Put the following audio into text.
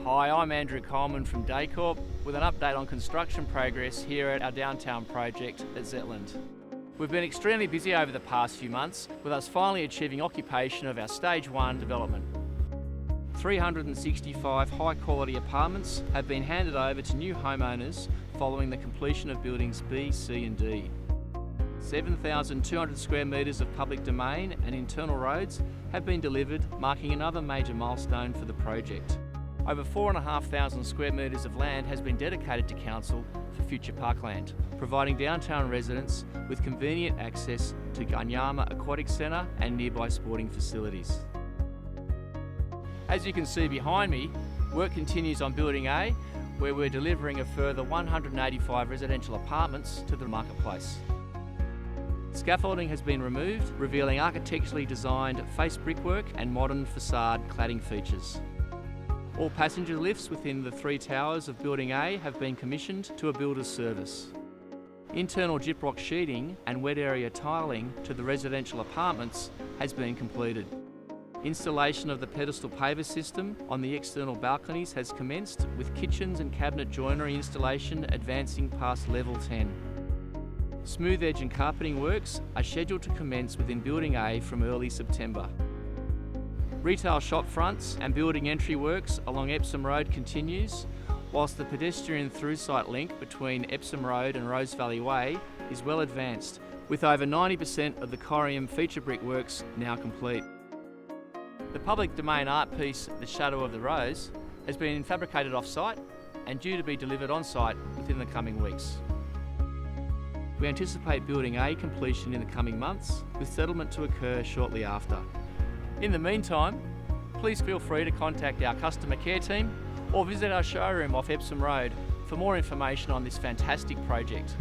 Hi, I'm Andrew Coleman from Daycorp with an update on construction progress here at our downtown project at Zetland. We've been extremely busy over the past few months with us finally achieving occupation of our Stage 1 development. 365 high quality apartments have been handed over to new homeowners following the completion of buildings B, C and D. 7,200 square metres of public domain and internal roads have been delivered, marking another major milestone for the project. Over 4,500 square metres of land has been dedicated to Council for future parkland, providing downtown residents with convenient access to Gunyama Aquatic Centre and nearby sporting facilities. As you can see behind me, work continues on Building A, where we're delivering a further 185 residential apartments to the marketplace. Scaffolding has been removed, revealing architecturally designed face brickwork and modern facade cladding features. All passenger lifts within the 3 towers of Building A have been commissioned to a builder's service. Internal gyprock sheeting and wet area tiling to the residential apartments has been completed. Installation of the pedestal paver system on the external balconies has commenced, with kitchens and cabinet joinery installation advancing past level 10. Smooth edge and carpeting works are scheduled to commence within Building A from early September. Retail shop fronts and building entry works along Epsom Road continues, whilst the pedestrian through-site link between Epsom Road and Rose Valley Way is well advanced, with over 90% of the Corium feature brick works now complete. The public domain art piece, The Shadow of the Rose, has been fabricated off-site and due to be delivered on-site within the coming weeks. We anticipate Building A completion in the coming months, with settlement to occur shortly after. In the meantime, please feel free to contact our customer care team or visit our showroom off Epsom Road for more information on this fantastic project.